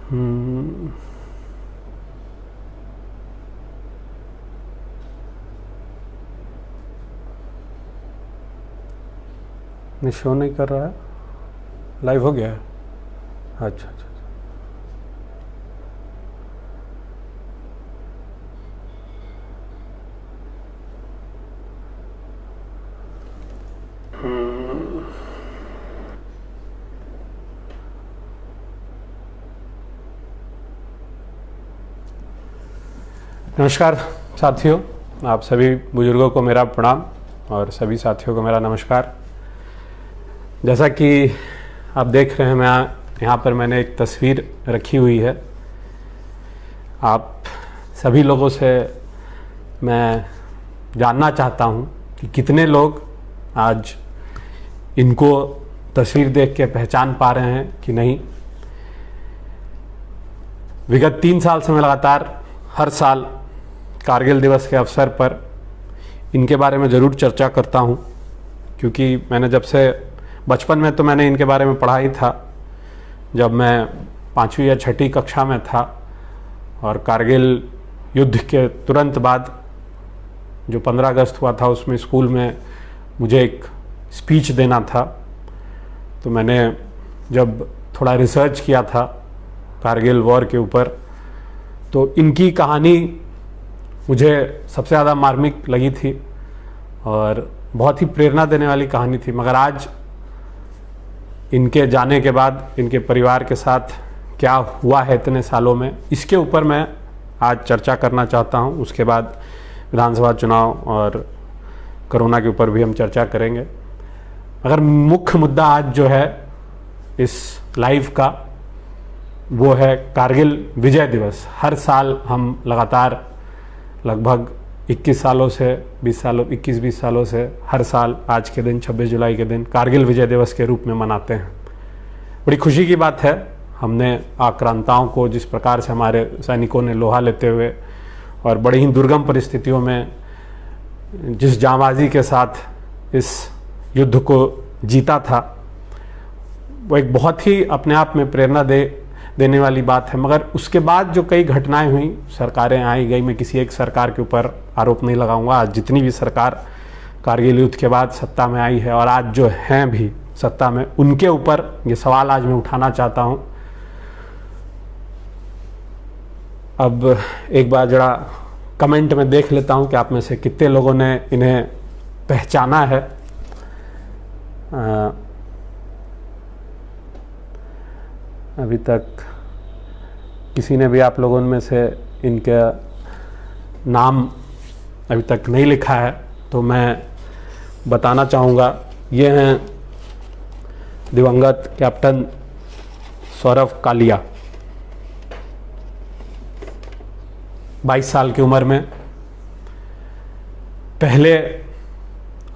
हम्म, नहीं शो नहीं कर रहा है। लाइव हो गया है। अच्छा अच्छा। नमस्कार साथियों, आप सभी बुजुर्गों को मेरा प्रणाम और सभी साथियों को मेरा नमस्कार। जैसा कि आप देख रहे हैं, मैं यहाँ पर मैंने एक तस्वीर रखी हुई है। आप सभी लोगों से मैं जानना चाहता हूँ कि कितने लोग आज इनको तस्वीर देख के पहचान पा रहे हैं कि नहीं। विगत 3 साल से मैं लगातार हर साल कारगिल दिवस के अवसर पर इनके बारे में ज़रूर चर्चा करता हूँ, क्योंकि मैंने जब से बचपन में तो मैंने इनके बारे में पढ़ा ही था। जब मैं 5वीं या 6ठी कक्षा में था और कारगिल युद्ध के तुरंत बाद जो 15 अगस्त हुआ था, उसमें स्कूल में मुझे एक स्पीच देना था। तो मैंने जब थोड़ा रिसर्च किया था कारगिल वॉर के ऊपर, तो इनकी कहानी मुझे सबसे ज़्यादा मार्मिक लगी थी और बहुत ही प्रेरणा देने वाली कहानी थी। मगर आज इनके जाने के बाद इनके परिवार के साथ क्या हुआ है इतने सालों में, इसके ऊपर मैं आज चर्चा करना चाहता हूं। उसके बाद विधानसभा चुनाव और कोरोना के ऊपर भी हम चर्चा करेंगे। मगर मुख्य मुद्दा आज जो है इस लाइव का, वो है कारगिल विजय दिवस। हर साल हम लगातार लगभग 21 सालों से 21-20 सालों से हर साल आज के दिन 26 जुलाई के दिन कारगिल विजय दिवस के रूप में मनाते हैं। बड़ी खुशी की बात है, हमने आक्रांताओं को जिस प्रकार से हमारे सैनिकों ने लोहा लेते हुए और बड़ी ही दुर्गम परिस्थितियों में जिस जांबाजी के साथ इस युद्ध को जीता था, वो एक बहुत ही अपने आप में प्रेरणा देने वाली बात है। मगर उसके बाद जो कई घटनाएं हुई, सरकारें आई गई, मैं किसी एक सरकार के ऊपर आरोप नहीं लगाऊंगा। आज जितनी भी सरकार कारगिल युद्ध के बाद सत्ता में आई है और आज जो हैं भी सत्ता में, उनके ऊपर ये सवाल आज मैं उठाना चाहता हूं। अब एक बार जरा कमेंट में देख लेता हूं कि आप में से कितने लोगों ने इन्हें पहचाना है। अभी तक किसी ने भी आप लोगों में से इनका नाम अभी तक नहीं लिखा है, तो मैं बताना चाहूँगा। ये हैं दिवंगत कैप्टन सौरभ कालिया। 22 साल की उम्र में पहले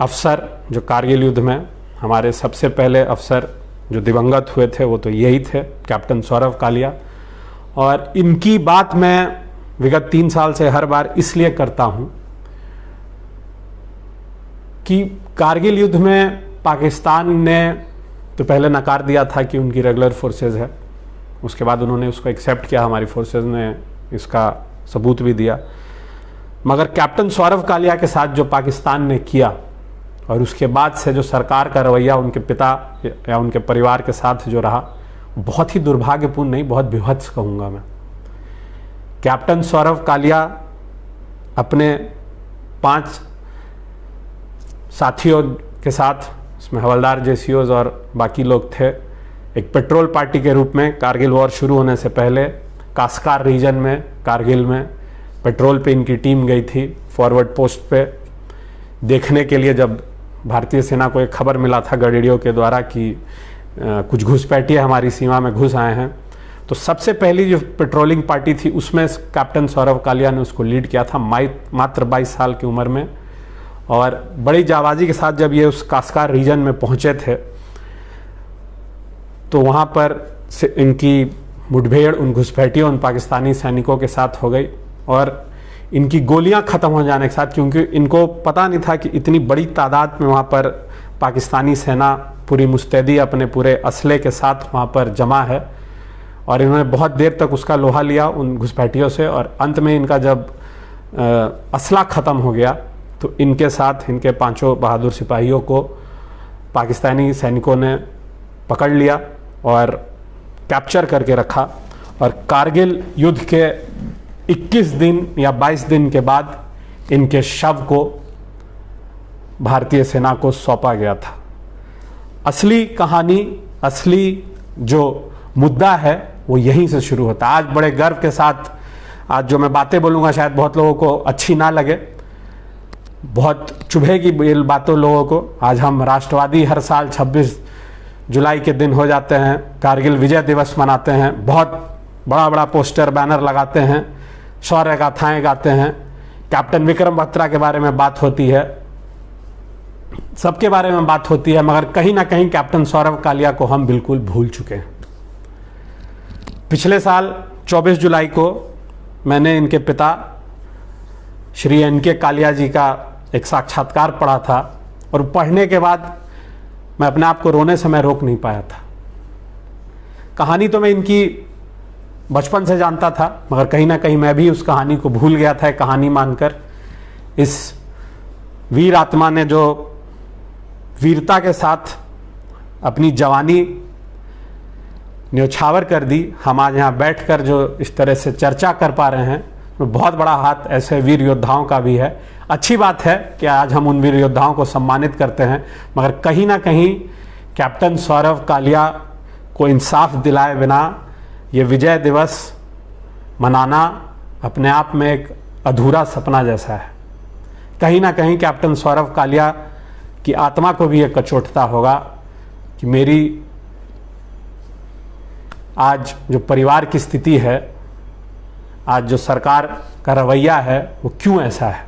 अफसर जो कारगिल युद्ध में, हमारे सबसे पहले अफसर जो दिवंगत हुए थे वो तो यही थे, कैप्टन सौरभ कालिया। और इनकी बात मैं विगत 3 साल से हर बार इसलिए करता हूं कि कारगिल युद्ध में पाकिस्तान ने तो पहले नकार दिया था कि उनकी रेगुलर फोर्सेज है, उसके बाद उन्होंने उसको एक्सेप्ट किया, हमारी फोर्सेज ने इसका सबूत भी दिया। मगर कैप्टन सौरभ कालिया के साथ जो पाकिस्तान ने किया और उसके बाद से जो सरकार का रवैया उनके पिता या उनके परिवार के साथ जो रहा, बहुत ही दुर्भाग्यपूर्ण, नहीं बहुत विभत्स कहूँगा मैं। कैप्टन सौरभ कालिया अपने 5 साथियों के साथ, इसमें हवलदार जेसीओज और बाकी लोग थे, एक पेट्रोल पार्टी के रूप में कारगिल वॉर शुरू होने से पहले कास्कार रीजन में कारगिल में पेट्रोल पे इनकी टीम गई थी फॉरवर्ड पोस्ट पे देखने के लिए। जब भारतीय सेना को एक खबर मिला था गडेरियो के द्वारा कि कुछ घुसपैठिए हमारी सीमा में घुस आए हैं, तो सबसे पहली जो पेट्रोलिंग पार्टी थी उसमें कैप्टन सौरभ कालिया ने उसको लीड किया था, मात्र 22 साल की उम्र में। और बड़ी जाबाजी के साथ जब ये उस कास्कार रीजन में पहुंचे थे, तो वहां पर इनकी मुठभेड़ उन घुसपैठियों, उन पाकिस्तानी सैनिकों के साथ हो गई और इनकी गोलियां खत्म हो जाने के साथ, क्योंकि इनको पता नहीं था कि इतनी बड़ी तादाद में वहां पर पाकिस्तानी सेना पूरी मुस्तैदी अपने पूरे असले के साथ वहां पर जमा है, और इन्होंने बहुत देर तक उसका लोहा लिया उन घुसपैठियों से, और अंत में इनका जब असला ख़त्म हो गया तो इनके साथ इनके 5 बहादुर सिपाहियों को पाकिस्तानी सैनिकों ने पकड़ लिया और कैप्चर करके रखा। और कारगिल युद्ध के 21 दिन या 22 दिन के बाद इनके शव को भारतीय सेना को सौंपा गया था। असली कहानी, असली जो मुद्दा है वो यहीं से शुरू होता है। आज बड़े गर्व के साथ आज जो मैं बातें बोलूँगा शायद बहुत लोगों को अच्छी ना लगे, बहुत चुभेगी बातों लोगों को। आज हम राष्ट्रवादी हर साल 26 जुलाई के दिन हो जाते हैं, कारगिल विजय दिवस मनाते हैं, बहुत बड़ा बड़ा पोस्टर बैनर लगाते हैं, शौर्य गाथाएँ गाते हैं, कैप्टन विक्रम बत्रा के बारे में बात होती है, सबके बारे में बात होती है, मगर कहीं ना कहीं कैप्टन सौरभ कालिया को हम बिल्कुल भूल चुके हैं। पिछले साल 24 जुलाई को मैंने इनके पिता श्री एन.के. कालिया जी का एक साक्षात्कार पढ़ा था, और पढ़ने के बाद मैं अपने आप को रोने से मैं रोक नहीं पाया था। कहानी तो मैं इनकी बचपन से जानता था, मगर कहीं ना कहीं मैं भी उस कहानी को भूल गया था, एक कहानी मानकर। इस वीर आत्मा ने जो वीरता के साथ अपनी जवानी न्यौछावर कर दी, हम आज यहाँ बैठकर जो इस तरह से चर्चा कर पा रहे हैं, तो बहुत बड़ा हाथ ऐसे वीर योद्धाओं का भी है। अच्छी बात है कि आज हम उन वीर योद्धाओं को सम्मानित करते हैं, मगर कहीं ना कहीं कैप्टन सौरभ कालिया को इंसाफ दिलाए बिना ये विजय दिवस मनाना अपने आप में एक अधूरा सपना जैसा है। कहीं ना कहीं कैप्टन सौरभ कालिया की आत्मा को भी एक कचोटता होगा कि मेरी आज जो परिवार की स्थिति है, आज जो सरकार का रवैया है, वो क्यों ऐसा है।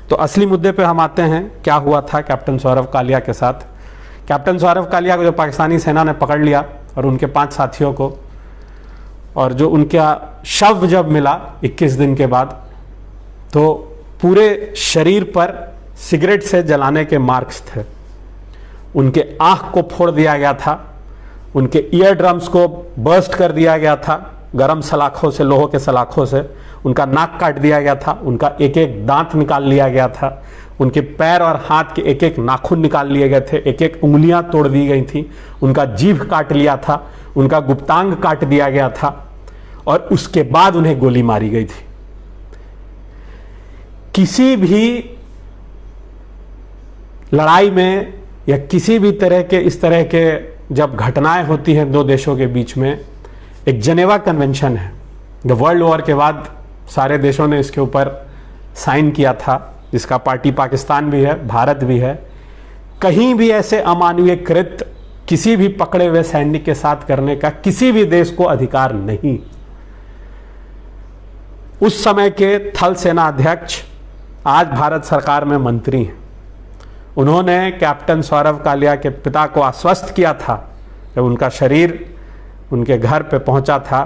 तो असली मुद्दे पे हम आते हैं, क्या हुआ था कैप्टन सौरभ कालिया के साथ। कैप्टन सौरभ कालिया को जो पाकिस्तानी सेना ने पकड़ लिया और उनके 5 साथियों को, और जो उनका शव जब मिला 21 दिन के बाद, तो पूरे शरीर पर सिगरेट से जलाने के मार्क्स थे। उनके आँख को फोड़ दिया गया था, उनके ईयर ड्रम्स को बर्स्ट कर दिया गया था गरम सलाखों से, लोहों के सलाखों से। उनका नाक काट दिया गया था, उनका एक एक दांत निकाल लिया गया था, उनके पैर और हाथ के एक एक नाखून निकाल लिए गए थे, एक एक उंगलियां तोड़ दी गई थी, उनका जीभ काट लिया था, उनका गुप्तांग काट दिया गया था, और उसके बाद उन्हें गोली मारी गई थी। किसी भी लड़ाई में या किसी भी तरह के इस तरह के जब घटनाएं होती हैं दो देशों के बीच में, एक जेनेवा कन्वेंशन है, द वर्ल्ड वॉर के बाद सारे देशों ने इसके ऊपर साइन किया था, जिसका पार्टी पाकिस्तान भी है, भारत भी है। कहीं भी ऐसे अमानवीय कृत्य किसी भी पकड़े हुए सैनिक के साथ करने का किसी भी देश को अधिकार नहीं। उस समय के थल सेना अध्यक्ष आज भारत सरकार में मंत्री हैं। उन्होंने कैप्टन सौरभ कालिया के पिता को आश्वस्त किया था जब उनका शरीर उनके घर पे पहुंचा था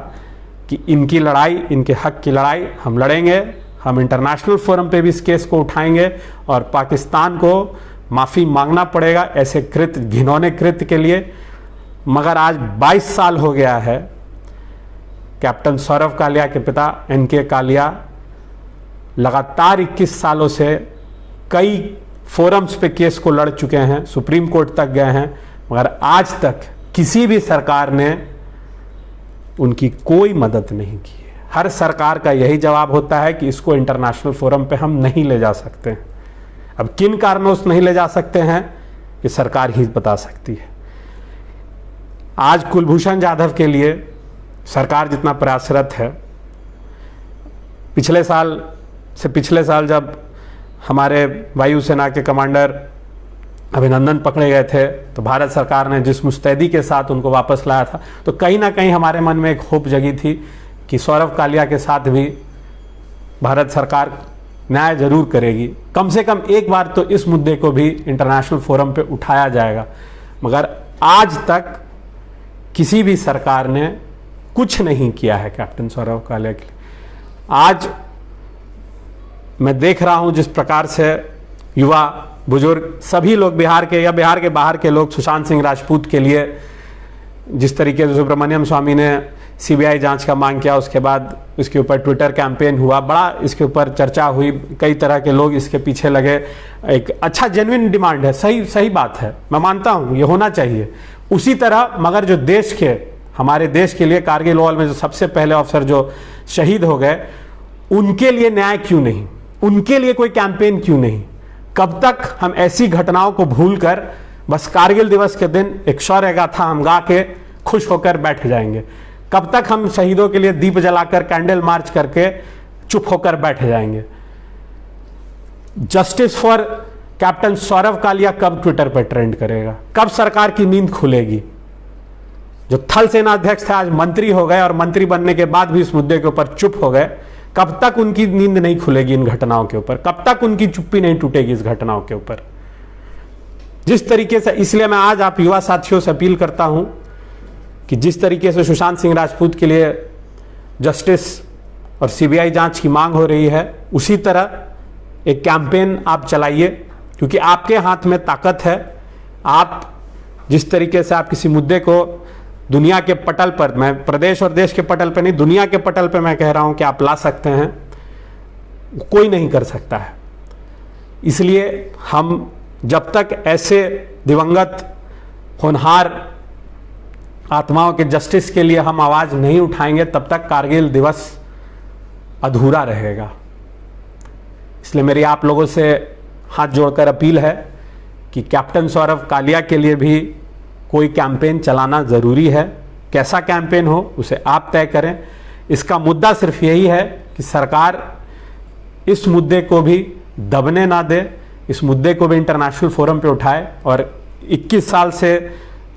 कि इनकी लड़ाई, इनके हक की लड़ाई हम लड़ेंगे, हम इंटरनेशनल फोरम पे भी इस केस को उठाएंगे और पाकिस्तान को माफ़ी मांगना पड़ेगा ऐसे कृत्य, घिनौने कृत्य के लिए। मगर आज 22 साल हो गया है, कैप्टन सौरभ कालिया के पिता एन.के. कालिया लगातार 21 सालों से कई फोरम्स पे केस को लड़ चुके हैं, सुप्रीम कोर्ट तक गए हैं, मगर आज तक किसी भी सरकार ने उनकी कोई मदद नहीं की है। हर सरकार का यही जवाब होता है कि इसको इंटरनेशनल फोरम पे हम नहीं ले जा सकते हैं। अब किन कारणों से नहीं ले जा सकते हैं ये सरकार ही बता सकती है। आज कुलभूषण जाधव के लिए सरकार जितना प्रयासरत है, पिछले साल जब हमारे वायुसेना के कमांडर अभिनंदन पकड़े गए थे तो भारत सरकार ने जिस मुस्तैदी के साथ उनको वापस लाया था, तो कहीं ना कहीं हमारे मन में एक होप जगी थी कि सौरभ कालिया के साथ भी भारत सरकार न्याय जरूर करेगी, कम से कम एक बार तो इस मुद्दे को भी इंटरनेशनल फोरम पे उठाया जाएगा। मगर आज तक किसी भी सरकार ने कुछ नहीं किया है कैप्टन सौरभ कालिया के लिए। आज मैं देख रहा हूं जिस प्रकार से युवा, बुजुर्ग, सभी लोग बिहार के या बिहार के बाहर के लोग सुशांत सिंह राजपूत के लिए जिस तरीके से सुब्रमण्यम स्वामी ने सीबीआई जांच का मांग किया, उसके बाद इसके ऊपर ट्विटर कैंपेन हुआ, बड़ा इसके ऊपर चर्चा हुई, कई तरह के लोग इसके पीछे लगे। एक अच्छा जेन्युइन डिमांड है, सही बात है, मैं मानता हूँ ये होना चाहिए। उसी तरह मगर जो देश के, हमारे देश के लिए कारगिल वॉर में जो सबसे पहले अफसर जो शहीद हो गए, उनके लिए न्याय क्यों नहीं, उनके लिए कोई कैंपेन क्यों नहीं? कब तक हम ऐसी घटनाओं को भूलकर बस कारगिल दिवस के दिन एक शौर्य गाथा हम गा के खुश होकर बैठ जाएंगे? कब तक हम शहीदों के लिए दीप जलाकर कैंडल मार्च करके चुप होकर बैठ जाएंगे? Justice for captain Saurabh Kalia कब ट्विटर पर ट्रेंड करेगा? कब सरकार की नींद खुलेगी? जो थल सेना अध्यक्ष थे आज मंत्री हो गए और मंत्री बनने के बाद भी इस मुद्दे के ऊपर चुप हो गए। कब तक उनकी नींद नहीं खुलेगी इन घटनाओं के ऊपर? कब तक उनकी चुप्पी नहीं टूटेगी इस घटनाओं के ऊपर? जिस तरीके से, इसलिए मैं आज आप युवा साथियों से अपील करता हूं कि जिस तरीके से सुशांत सिंह राजपूत के लिए जस्टिस और सीबीआई जांच की मांग हो रही है, उसी तरह एक कैंपेन आप चलाइए, क्योंकि आपके हाथ में ताकत है। आप जिस तरीके से आप किसी मुद्दे को दुनिया के पटल पर, मैं प्रदेश और देश के पटल पर नहीं, दुनिया के पटल पर मैं कह रहा हूं कि आप ला सकते हैं, कोई नहीं कर सकता है। इसलिए हम जब तक ऐसे दिवंगत होनहार आत्माओं के जस्टिस के लिए हम आवाज नहीं उठाएंगे, तब तक कारगिल दिवस अधूरा रहेगा। इसलिए मेरी आप लोगों से हाथ जोड़कर अपील है कि कैप्टन सौरव कालिया के लिए भी कोई कैंपेन चलाना जरूरी है। कैसा कैंपेन हो उसे आप तय करें। इसका मुद्दा सिर्फ यही है कि सरकार इस मुद्दे को भी दबने ना दे, इस मुद्दे को भी इंटरनेशनल फोरम पे उठाए और 21 साल से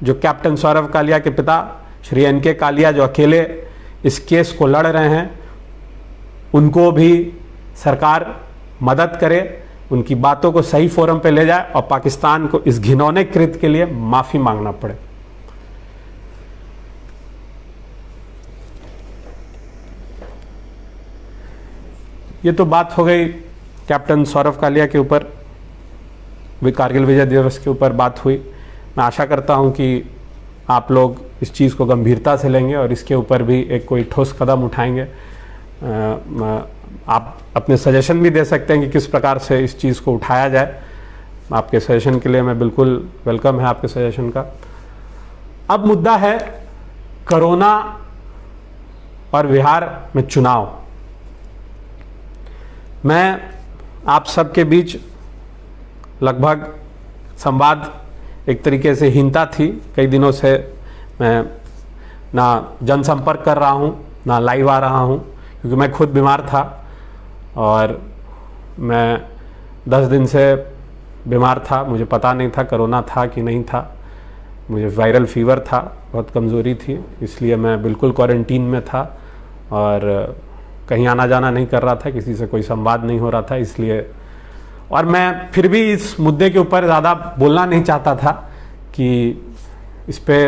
जो कैप्टन सौरव कालिया के पिता श्री एन.के. कालिया जो अकेले इस केस को लड़ रहे हैं, उनको भी सरकार मदद करे, उनकी बातों को सही फोरम पे ले जाए और पाकिस्तान को इस घिनौने कृत्य के लिए माफी मांगना पड़े। ये तो बात हो गई कैप्टन सौरव कालिया के ऊपर, कारगिल विजय दिवस के ऊपर बात हुई। मैं आशा करता हूं कि आप लोग इस चीज़ को गंभीरता से लेंगे और इसके ऊपर भी एक कोई ठोस कदम उठाएंगे। आप अपने सजेशन भी दे सकते हैं कि किस प्रकार से इस चीज़ को उठाया जाए। आपके सजेशन के लिए मैं बिल्कुल वेलकम है आपके सजेशन का। अब मुद्दा है कोरोना और बिहार में चुनाव। मैं आप सबके बीच लगभग संवाद एक तरीके से हीनता थी, कई दिनों से मैं ना जनसंपर्क कर रहा हूँ ना लाइव आ रहा हूँ, क्योंकि मैं खुद बीमार था और मैं 10 दिन से बीमार था। मुझे पता नहीं था कोरोना था कि नहीं था, मुझे वायरल फीवर था, बहुत कमज़ोरी थी, इसलिए मैं बिल्कुल क्वारंटीन में था और कहीं आना जाना नहीं कर रहा था, किसी से कोई संवाद नहीं हो रहा था। इसलिए, और मैं फिर भी इस मुद्दे के ऊपर ज़्यादा बोलना नहीं चाहता था कि इस पे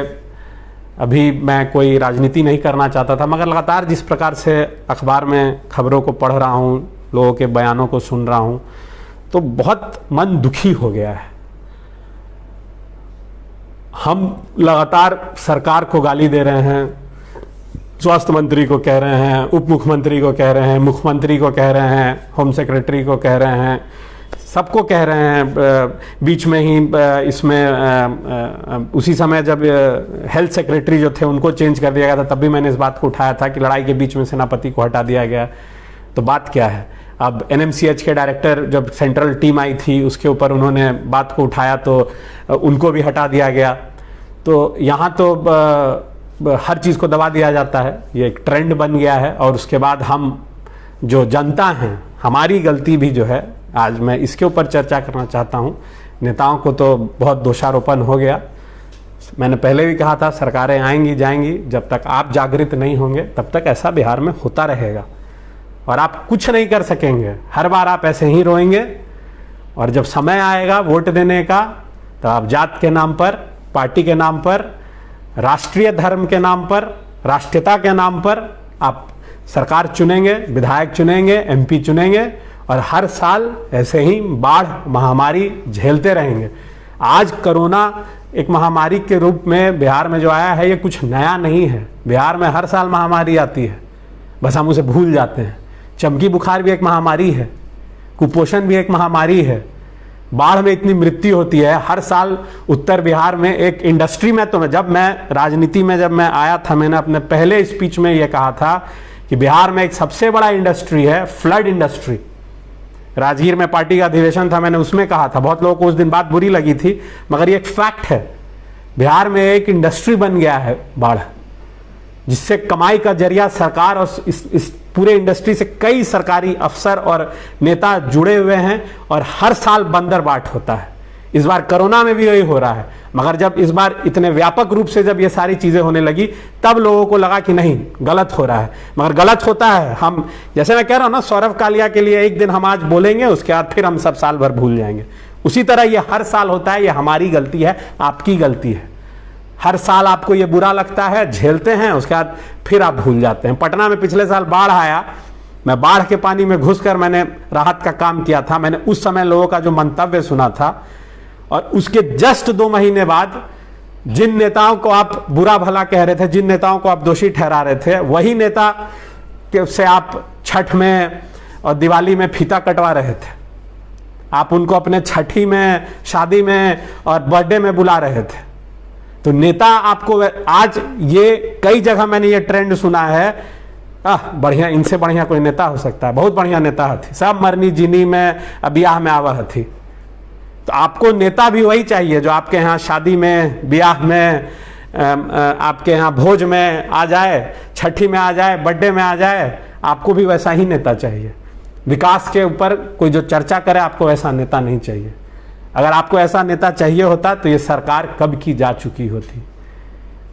अभी मैं कोई राजनीति नहीं करना चाहता था, मगर लगातार जिस प्रकार से अखबार में खबरों को पढ़ रहा हूँ, लोगों के बयानों को सुन रहा हूँ, तो बहुत मन दुखी हो गया है। हम लगातार सरकार को गाली दे रहे हैं, स्वास्थ्य मंत्री को कह रहे हैं, उप मुख्यमंत्री को कह रहे हैं, मुख्यमंत्री को कह रहे हैं, होम सेक्रेटरी को कह रहे हैं, सबको कह रहे हैं। बीच में ही इसमें उसी समय जब हेल्थ सेक्रेटरी जो थे उनको चेंज कर दिया गया था, तब भी मैंने इस बात को उठाया था कि लड़ाई के बीच में सेनापति को हटा दिया गया। तो बात क्या है? अब एनएमसीएच के डायरेक्टर जब सेंट्रल टीम आई थी उसके ऊपर उन्होंने बात को उठाया तो उनको भी हटा दिया गया। तो यहाँ तो हर चीज़ को दबा दिया जाता है, ये एक ट्रेंड बन गया है। और उसके बाद हम जो जनता हैं, हमारी गलती भी जो है, आज मैं इसके ऊपर चर्चा करना चाहता हूँ। नेताओं को तो बहुत दोषारोपण हो गया। मैंने पहले भी कहा था सरकारें आएंगी जाएंगी, जब तक आप जागृत नहीं होंगे तब तक ऐसा बिहार में होता रहेगा और आप कुछ नहीं कर सकेंगे। हर बार आप ऐसे ही रोएंगे और जब समय आएगा वोट देने का तो आप जात के नाम पर, पार्टी के नाम पर, राष्ट्रीय धर्म के नाम पर, राष्ट्रीयता के नाम पर आप सरकार चुनेंगे, विधायक चुनेंगे, एमपी चुनेंगे और हर साल ऐसे ही बाढ़ महामारी झेलते रहेंगे। आज कोरोना एक महामारी के रूप में बिहार में जो आया है, ये कुछ नया नहीं है। बिहार में हर साल महामारी आती है, बस हम उसे भूल जाते हैं। चमकी बुखार भी एक महामारी है, कुपोषण भी एक महामारी है, बाढ़ में इतनी मृत्यु होती है हर साल उत्तर बिहार में। एक इंडस्ट्री में, तो जब मैं राजनीति में जब मैं आया था, मैंने अपने पहले स्पीच में यह कहा था कि बिहार में एक सबसे बड़ा इंडस्ट्री है फ्लड इंडस्ट्री। राजगीर में पार्टी का अधिवेशन था, मैंने उसमें कहा था, बहुत लोगों को उस दिन बात बुरी लगी थी, मगर ये एक फैक्ट है। बिहार में एक इंडस्ट्री बन गया है बाढ़, जिससे कमाई का जरिया सरकार, और इस पूरे इंडस्ट्री से कई सरकारी अफसर और नेता जुड़े हुए हैं, और हर साल बंदर बाट होता है। इस बार कोरोना में भी यही हो रहा है, मगर जब इस बार इतने व्यापक रूप से जब ये सारी चीजें होने लगी, तब लोगों को लगा कि नहीं, गलत हो रहा है। मगर गलत होता है, हम जैसे मैं कह रहा हूं ना, सौरभ कालिया के लिए एक दिन हम आज बोलेंगे, उसके बाद फिर हम सब साल भर भूल जाएंगे। उसी तरह ये हर साल होता है, ये हमारी गलती है, आपकी गलती है। हर साल आपको ये बुरा लगता है, झेलते हैं, उसके बाद फिर आप भूल जाते हैं। पटना में पिछले साल बाढ़ आया, मैं बाढ़ के पानी में घुसकर मैंने राहत का काम किया था। मैंने उस समय लोगों का जो मंतव्य सुना था, और उसके जस्ट 2 महीने बाद जिन नेताओं को आप बुरा भला कह रहे थे, जिन नेताओं को आप दोषी ठहरा रहे थे, वही नेता के से आप छठ में और दिवाली में फीता कटवा रहे थे। आप उनको अपने छठी में, शादी में और बर्थडे में बुला रहे थे। तो नेता आपको आज ये कई जगह मैंने ये ट्रेंड सुना है, बढ़िया, इनसे बढ़िया कोई नेता हो सकता है, बहुत बढ़िया नेता थी, सब मरनी जीनी में ब्याह में आवह थी। तो आपको नेता भी वही चाहिए जो आपके यहाँ शादी में, ब्याह में, आपके यहाँ भोज में आ जाए, छठी में आ जाए, बर्थडे में आ जाए। आपको भी वैसा ही नेता चाहिए। विकास के ऊपर कोई जो चर्चा करे, आपको वैसा नेता नहीं चाहिए। अगर आपको ऐसा नेता चाहिए होता तो ये सरकार कब की जा चुकी होती।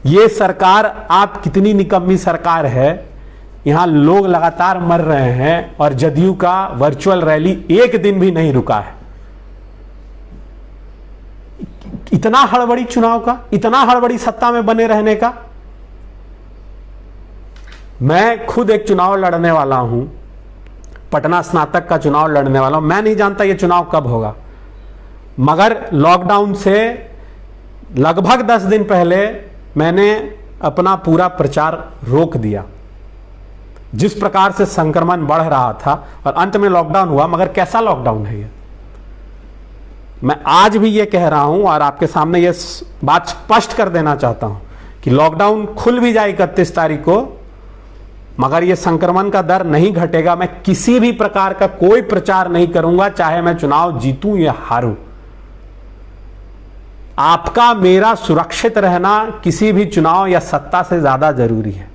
ये सरकार, आप कितनी निकम्मी सरकार है, यहां लोग लगातार मर रहे हैं और जदयू का वर्चुअल रैली एक दिन भी नहीं रुका है। इतना हड़बड़ी चुनाव का, इतना हड़बड़ी सत्ता में बने रहने का। मैं खुद एक चुनाव लड़ने वाला हूं, पटना स्नातक का चुनाव लड़ने वाला हूं। मैं नहीं जानता ये चुनाव कब होगा, मगर लॉकडाउन से लगभग 10 दिन पहले मैंने अपना पूरा प्रचार रोक दिया। जिस प्रकार से संक्रमण बढ़ रहा था और अंत में लॉकडाउन हुआ, मगर कैसा लॉकडाउन है ये, मैं आज भी ये कह रहा हूं और आपके सामने ये बात स्पष्ट कर देना चाहता हूं कि लॉकडाउन खुल भी जाए 31 तारीख को, मगर ये संक्रमण का दर नहीं घटेगा। मैं किसी भी प्रकार का कोई प्रचार नहीं करूंगा, चाहे मैं चुनाव जीतूं या हारूं। आपका मेरा सुरक्षित रहना किसी भी चुनाव या सत्ता से ज्यादा जरूरी है।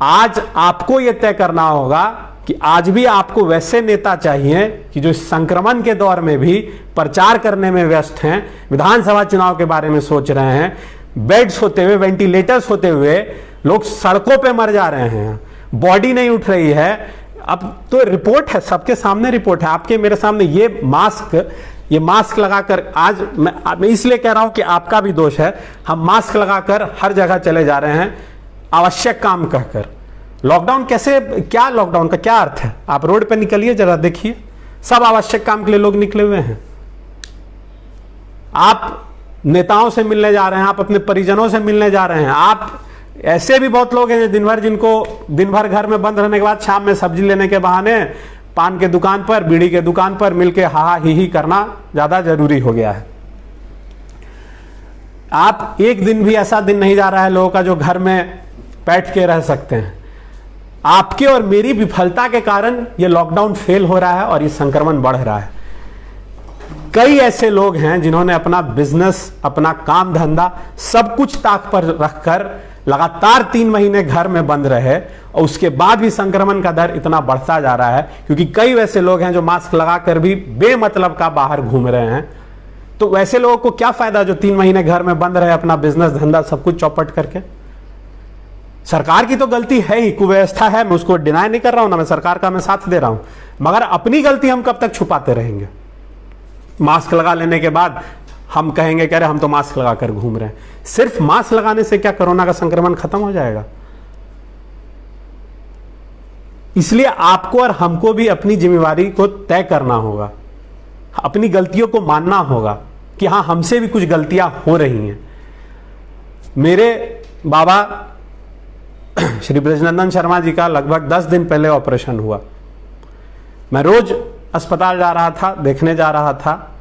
आज आपको यह तय करना होगा कि आज भी आपको वैसे नेता चाहिए कि जो इस संक्रमण के दौर में भी प्रचार करने में व्यस्त हैं, विधानसभा चुनाव के बारे में सोच रहे हैं। बेड्स होते हुए, वेंटिलेटर्स होते हुए लोग सड़कों पे मर जा रहे हैं, बॉडी नहीं उठ रही है। अब तो रिपोर्ट है, सबके सामने रिपोर्ट है, आपके मेरे सामने। ये मास्क लगाकर, आज मैं इसलिए कह रहा हूं कि आपका भी दोष है, हम मास्क लगाकर हर जगह चले जा रहे हैं आवश्यक काम कहकर। लॉकडाउन कैसे, क्या लॉकडाउन का क्या अर्थ है? आप रोड पे निकलिए, जरा देखिए, सब आवश्यक काम के लिए लोग निकले हुए हैं। आप नेताओं से मिलने जा रहे हैं, आप अपने परिजनों से मिलने जा रहे हैं। आप ऐसे भी बहुत लोग हैं जिनको दिन भर घर में बंद रहने के बाद शाम में सब्जी लेने के बहाने पान के दुकान पर, बीड़ी के दुकान पर मिलके हा ही करना ज्यादा जरूरी हो गया है। आप एक दिन भी ऐसा दिन नहीं जा रहा है लोगों का जो घर में बैठ के रह सकते हैं। आपके और मेरी विफलता के कारण यह लॉकडाउन फेल हो रहा है और ये संक्रमण बढ़ रहा है। कई ऐसे लोग हैं जिन्होंने अपना बिजनेस, अपना काम धंधा सब कुछ ताक पर रखकर लगातार 3 महीने घर में बंद रहे और उसके बाद भी संक्रमण का दर इतना बढ़ता जा रहा है, क्योंकि कई वैसे लोग हैं जो मास्क लगाकर भी बेमतलब का बाहर घूम रहे हैं। तो वैसे लोगों को क्या फायदा जो 3 महीने घर में बंद रहे, अपना बिजनेस धंधा सब कुछ चौपट करके। सरकार की तो गलती है ही, कुव्यवस्था है, मैं उसको डिनाई नहीं कर रहा हूं ना, मैं सरकार का मैं साथ दे रहा हूं, मगर अपनी गलती हम कब तक छुपाते रहेंगे? मास्क लगा लेने के बाद हम कहेंगे कि अरे हम तो मास्क लगाकर घूम रहे हैं। सिर्फ मास्क लगाने से क्या कोरोना का संक्रमण खत्म हो जाएगा? इसलिए आपको और हमको भी अपनी जिम्मेवारी को तय करना होगा, अपनी गलतियों को मानना होगा कि हाँ, हमसे भी कुछ गलतियां हो रही हैं। मेरे बाबा श्री ब्रजनंदन शर्मा जी का लगभग 10 दिन पहले ऑपरेशन हुआ। मैं रोज अस्पताल जा रहा था, देखने जा रहा था,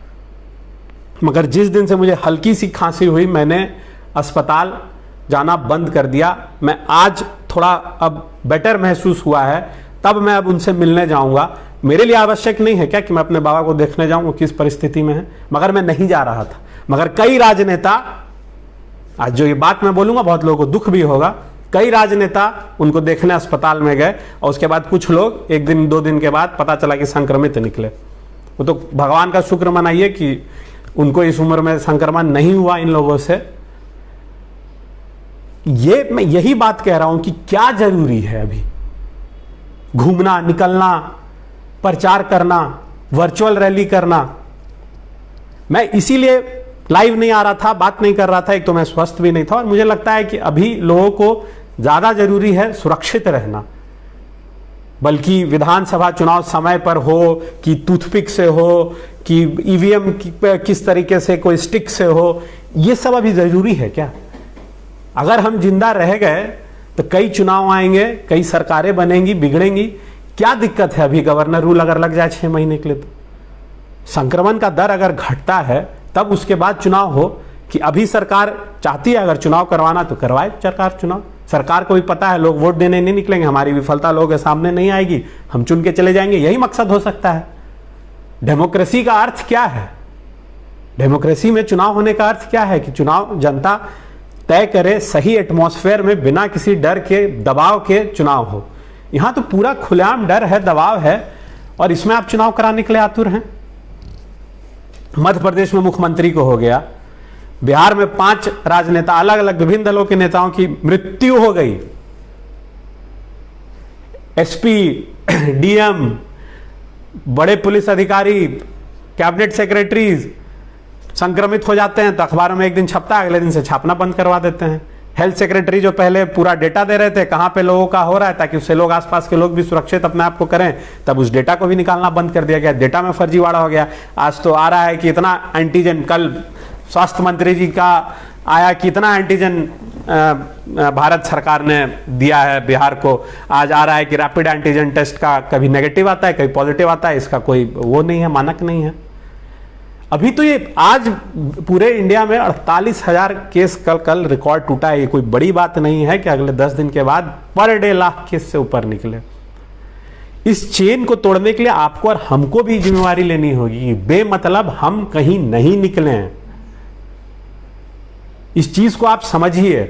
मगर जिस दिन से मुझे हल्की सी खांसी हुई मैंने अस्पताल जाना बंद कर दिया। मैं आज थोड़ा अब बेटर महसूस हुआ है, तब मैं अब उनसे मिलने जाऊंगा। मेरे लिए आवश्यक नहीं है क्या कि मैं अपने बाबा को देखने जाऊं, वो किस परिस्थिति में है, मगर मैं नहीं जा रहा था। मगर कई राजनेता, आज जो ये बात मैं बोलूंगा बहुत लोगों को दुख भी होगा, कई राजनेता उनको देखने अस्पताल में गए और उसके बाद कुछ लोग 1 दिन 2 दिन के बाद पता चला कि संक्रमित निकले। वो तो भगवान का शुक्र मनाइए कि उनको इस उम्र में संक्रमण नहीं हुआ इन लोगों से। ये मैं यही बात कह रहा हूं कि क्या जरूरी है अभी घूमना, निकलना, प्रचार करना, वर्चुअल रैली करना। मैं इसीलिए लाइव नहीं आ रहा था, बात नहीं कर रहा था। एक तो मैं स्वस्थ भी नहीं था और मुझे लगता है कि अभी लोगों को ज्यादा जरूरी है सुरक्षित रहना, बल्कि विधानसभा चुनाव समय पर हो कि टूथपिक से हो कि ईवीएम किस तरीके से, कोई स्टिक से हो, ये सब अभी जरूरी है क्या? अगर हम जिंदा रह गए तो कई चुनाव आएंगे, कई सरकारें बनेंगी, बिगड़ेंगी। क्या दिक्कत है अभी गवर्नर रूल अगर लग जाए 6 महीने के लिए? तो संक्रमण का दर अगर घटता है तब उसके बाद चुनाव हो, कि अभी सरकार चाहती है अगर चुनाव करवाना तो करवाए सरकार चुनाव। सरकार को भी पता है लोग वोट देने नहीं निकलेंगे, हमारी विफलता लोगों के सामने नहीं आएगी, हम चुन के चले जाएंगे, यही मकसद हो सकता है। डेमोक्रेसी का अर्थ क्या है? डेमोक्रेसी में चुनाव होने का अर्थ क्या है कि चुनाव जनता तय करे, सही एटमॉस्फेयर में बिना किसी डर के, दबाव के चुनाव हो। यहां तो पूरा खुलेआम डर है, दबाव है, और इसमें आप चुनाव कराने के लिए आतुर हैं। मध्य प्रदेश में मुख्यमंत्री को हो गया, बिहार में 5 राजनेता, अलग अलग विभिन्न दलों के नेताओं की मृत्यु हो गई। एसपी, डीएम, बड़े पुलिस अधिकारी, कैबिनेट सेक्रेटरीज संक्रमित हो जाते हैं तो अखबारों में एक दिन छपता है, अगले दिन से छापना बंद करवा देते हैं। हेल्थ सेक्रेटरी जो पहले पूरा डेटा दे रहे थे कहां पे लोगों का हो रहा है ताकि उससे लोग, आसपास के लोग भी सुरक्षित अपने आप को करें, तब उस डेटा को भी निकालना बंद कर दिया गया। डेटा में फर्जीवाड़ा हो गया। आज तो आ रहा है कि इतना एंटीजन, कल स्वास्थ्य मंत्री जी का आया कि इतना एंटीजन भारत सरकार ने दिया है बिहार को। आज आ रहा है कि रैपिड एंटीजन टेस्ट का कभी नेगेटिव आता है, कभी पॉजिटिव आता है, इसका कोई वो नहीं है, मानक नहीं है। अभी तो ये आज पूरे इंडिया में 48,000 केस कल रिकॉर्ड टूटा है। ये कोई बड़ी बात नहीं है कि अगले 10 दिन के बाद पर डे लाख केस से ऊपर निकले। इस चेन को तोड़ने के लिए आपको और हमको भी जिम्मेवारी लेनी होगी। बेमतलब हम कहीं नहीं निकले हैं, इस चीज को आप समझिए।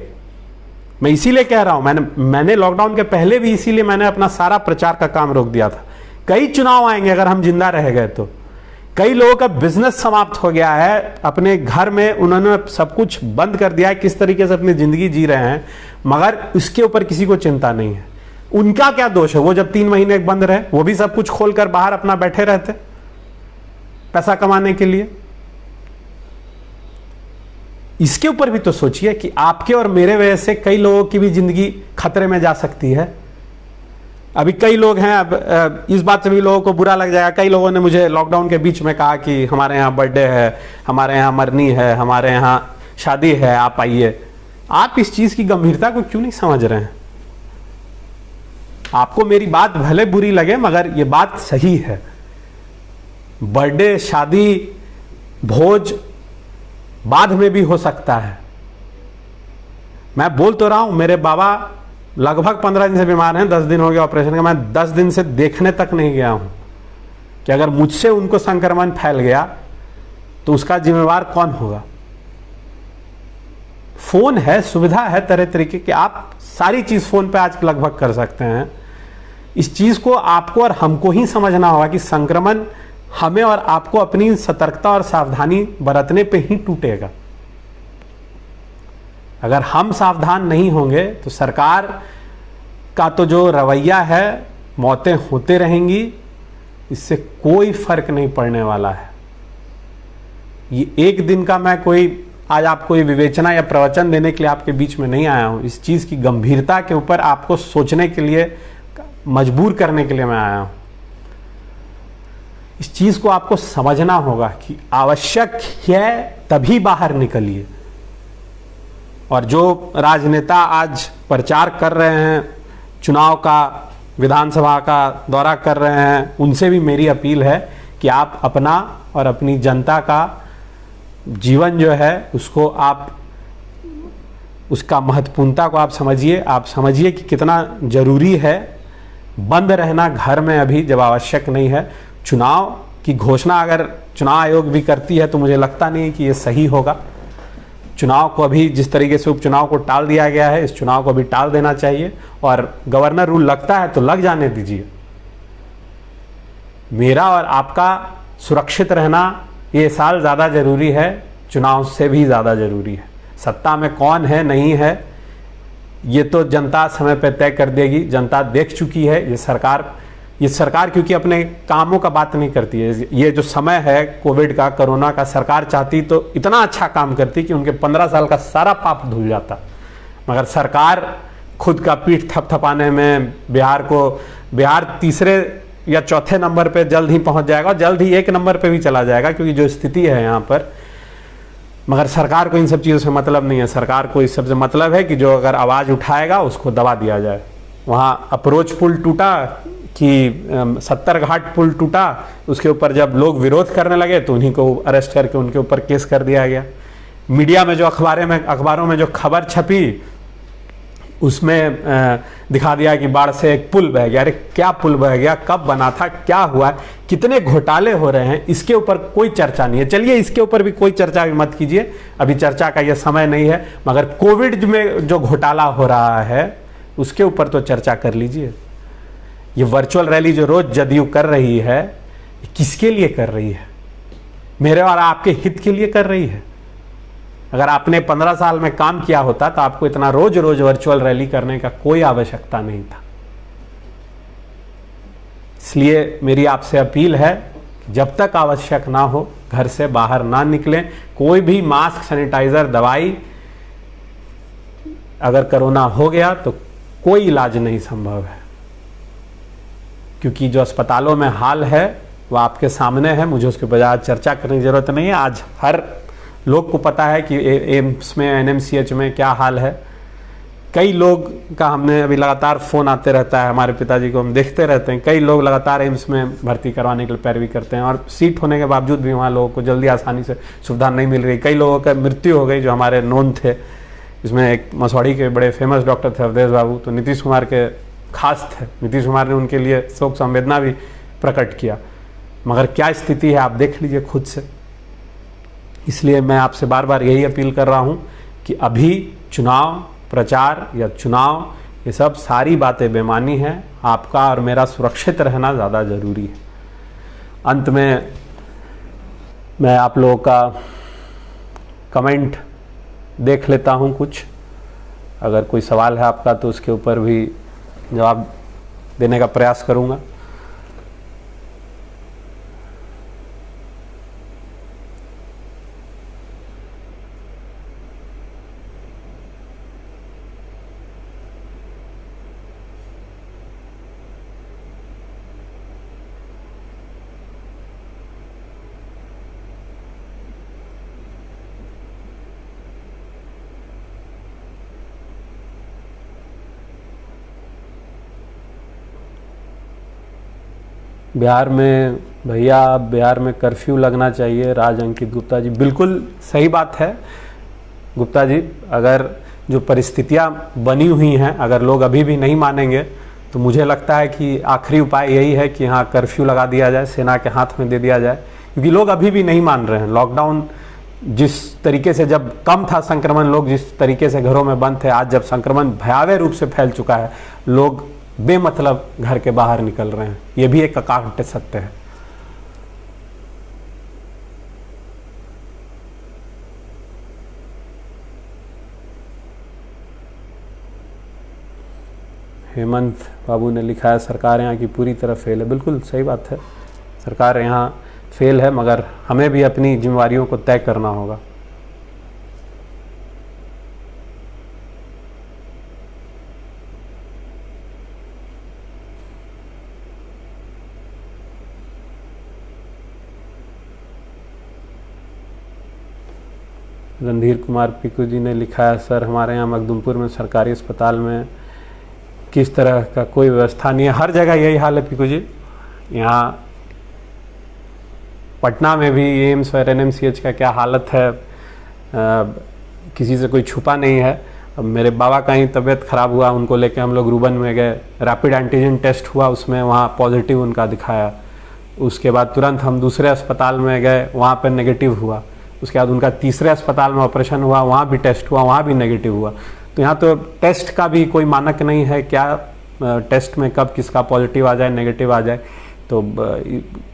मैं इसीलिए कह रहा हूं, मैंने लॉकडाउन के पहले भी इसीलिए मैंने अपना सारा प्रचार का काम रोक दिया था। कई चुनाव आएंगे अगर हम जिंदा रह गए तो। कई लोगों का बिजनेस समाप्त हो गया है, अपने घर में उन्होंने सब कुछ बंद कर दिया है, किस तरीके से अपनी जिंदगी जी रहे हैं, मगर उसके ऊपर किसी को चिंता नहीं है। उनका क्या दोष है? वो जब 3 महीने बंद रहे वो भी सब कुछ खोलकर बाहर अपना बैठे रहते पैसा कमाने के लिए। इसके ऊपर भी तो सोचिए कि आपके और मेरे वजह से कई लोगों की भी जिंदगी खतरे में जा सकती है। अभी कई लोग हैं, अब इस बात से भी लोगों को बुरा लग जाएगा, कई लोगों ने मुझे लॉकडाउन के बीच में कहा कि हमारे यहाँ बर्थडे है, हमारे यहाँ मरनी है, हमारे यहाँ शादी है, आप आइए। आप इस चीज की गंभीरता को क्यों नहीं समझ रहे हैं? आपको मेरी बात भले बुरी लगे मगर ये बात सही है। बर्थडे, शादी, भोज बाद में भी हो सकता है। मैं बोल तो रहा हूं, मेरे बाबा लगभग 15 दिन से बीमार हैं, 10 दिन हो गए ऑपरेशन का। मैं 10 दिन से देखने तक नहीं गया हूं कि अगर मुझसे उनको संक्रमण फैल गया तो उसका जिम्मेवार कौन होगा। फोन है, सुविधा है तरह तरीके की, आप सारी चीज फोन पे आज लगभग कर सकते हैं। इस चीज को आपको और हमको ही समझना होगा कि संक्रमण हमें और आपको अपनी सतर्कता और सावधानी बरतने पे ही टूटेगा। अगर हम सावधान नहीं होंगे तो सरकार का तो जो रवैया है, मौतें होते रहेंगी, इससे कोई फर्क नहीं पड़ने वाला है। ये एक दिन का मैं कोई आज आपको ये विवेचना या प्रवचन देने के लिए आपके बीच में नहीं आया हूं। इस चीज की गंभीरता के ऊपर आपको सोचने के लिए, मजबूर करने के लिए मैं आया हूं। इस चीज को आपको समझना होगा कि आवश्यक है तभी बाहर निकलिए। और जो राजनेता आज प्रचार कर रहे हैं, चुनाव का, विधानसभा का दौरा कर रहे हैं, उनसे भी मेरी अपील है कि आप अपना और अपनी जनता का जीवन जो है उसको आप, उसका महत्वपूर्णता को आप समझिए। आप समझिए कि कितना जरूरी है बंद रहना घर में अभी जब आवश्यक नहीं है। चुनाव की घोषणा अगर चुनाव आयोग भी करती है तो मुझे लगता नहीं कि ये सही होगा। चुनाव को अभी जिस तरीके से उपचुनाव को टाल दिया गया है, इस चुनाव को अभी टाल देना चाहिए। और गवर्नर रूल लगता है तो लग जाने दीजिए। मेरा और आपका सुरक्षित रहना ये साल ज़्यादा ज़रूरी है, चुनाव से भी ज़्यादा ज़रूरी है। सत्ता में कौन है नहीं है ये तो जनता समय पर तय कर देगी। जनता देख चुकी है। ये सरकार क्योंकि अपने कामों का बात नहीं करती है। ये जो समय है कोविड का, कोरोना का, सरकार चाहती तो इतना अच्छा काम करती कि उनके 15 साल का सारा पाप धुल जाता। मगर सरकार खुद का पीठ थपथपाने में बिहार तीसरे या चौथे नंबर पे जल्द ही पहुंच जाएगा, जल्द ही 1 नंबर पे भी चला जाएगा, क्योंकि जो स्थिति है यहाँ पर। मगर सरकार को इन सब चीज़ों से मतलब नहीं है। सरकार को इस सब से मतलब है कि जो अगर आवाज़ उठाएगा उसको दबा दिया जाए। वहाँ अप्रोच पुल टूटा कि 70 घाट पुल टूटा, उसके ऊपर जब लोग विरोध करने लगे तो उन्हीं को अरेस्ट करके उनके ऊपर केस कर दिया गया। मीडिया में जो अखबारों में जो खबर छपी उसमें दिखा दिया कि बाढ़ से एक पुल बह गया। अरे क्या पुल बह गया, कब बना था, क्या हुआ, कितने घोटाले हो रहे हैं, इसके ऊपर कोई चर्चा नहीं है। चलिए इसके ऊपर भी कोई चर्चा भी मत कीजिए, अभी चर्चा का यह समय नहीं है। मगर कोविड में जो घोटाला हो रहा है उसके ऊपर तो चर्चा कर लीजिए। ये वर्चुअल रैली जो रोज जदयू कर रही है, किसके लिए कर रही है? मेरे और आपके हित के लिए कर रही है। अगर आपने 15 साल में काम किया होता तो आपको इतना रोज रोज वर्चुअल रैली करने का कोई आवश्यकता नहीं था। इसलिए मेरी आपसे अपील है कि जब तक आवश्यक ना हो घर से बाहर ना निकलें। कोई भी मास्क, सैनिटाइजर, दवाई, अगर कोरोना हो गया तो कोई इलाज नहीं संभव है, क्योंकि जो अस्पतालों में हाल है वह आपके सामने है। मुझे उसके बजाय चर्चा करने की जरूरत नहीं है। आज हर लोग को पता है कि एम्स में, एनएमसीएच में क्या हाल है। कई लोग का हमें अभी लगातार फ़ोन आते रहता है, हमारे पिताजी को हम देखते रहते हैं। कई लोग लगातार एम्स में भर्ती करवाने के लिए पैरवी करते हैं और सीट होने के बावजूद भी वहाँ लोगों को जल्दी आसानी से सुविधा नहीं मिल रही। कई लोगों का मृत्यु हो गई जो हमारे नोन थे। इसमें एक मसौड़ी के बड़े फेमस डॉक्टर थे अवधेश बाबू, तो नीतीश कुमार के खास थे। नीतीश कुमार ने उनके लिए शोक संवेदना भी प्रकट किया। मगर क्या स्थिति है आप देख लीजिए खुद से। इसलिए मैं आपसे बार बार यही अपील कर रहा हूं कि अभी चुनाव प्रचार या चुनाव, ये सब सारी बातें बेमानी हैं। आपका और मेरा सुरक्षित रहना ज़्यादा ज़रूरी है। अंत में मैं आप लोगों का कमेंट देख लेता हूं कुछ। अगर कोई सवाल है आपका तो उसके ऊपर भी जवाब देने का प्रयास करूंगा। बिहार में भैया, बिहार में कर्फ्यू लगना चाहिए। राज अंकित गुप्ता जी, बिल्कुल सही बात है गुप्ता जी। अगर जो परिस्थितियां बनी हुई हैं, अगर लोग अभी भी नहीं मानेंगे तो मुझे लगता है कि आखिरी उपाय यही है कि यहाँ कर्फ्यू लगा दिया जाए, सेना के हाथ में दे दिया जाए, क्योंकि लोग अभी भी नहीं मान रहे हैं। लॉकडाउन जिस तरीके से जब कम था संक्रमण, लोग जिस तरीके से घरों में बंद थे, आज जब संक्रमण भयावह रूप से फैल चुका है, लोग बेमतलब घर के बाहर निकल रहे हैं। यह भी एक अकाट्य सत्य है। हेमंत बाबू ने लिखा है सरकार यहाँ की पूरी तरह फेल है। बिल्कुल सही बात है, सरकार यहाँ फेल है, मगर हमें भी अपनी जिम्मेवारियों को तय करना होगा। रणधीर कुमार पिकू जी ने लिखा है, सर हमारे यहाँ मखदुमपुर में सरकारी अस्पताल में किस तरह का कोई व्यवस्था नहीं है। हर जगह यही हाल है पिकू जी। यहाँ पटना में भी एम्स और एनएमसीएच का क्या हालत है, किसी से कोई छुपा नहीं है। अब मेरे बाबा का ही तबीयत खराब हुआ, उनको लेके हम लोग रूबन में गए, रैपिड एंटीजन टेस्ट हुआ, उसमें वहाँ पॉजिटिव उनका दिखाया। उसके बाद तुरंत हम दूसरे अस्पताल में गए, वहाँ पर नेगेटिव हुआ। उसके बाद उनका तीसरे अस्पताल में ऑपरेशन हुआ, वहाँ भी टेस्ट हुआ, वहाँ भी नेगेटिव हुआ। तो यहाँ तो टेस्ट का भी कोई मानक नहीं है, क्या टेस्ट में कब किसका पॉजिटिव आ जाए, नेगेटिव आ जाए। तो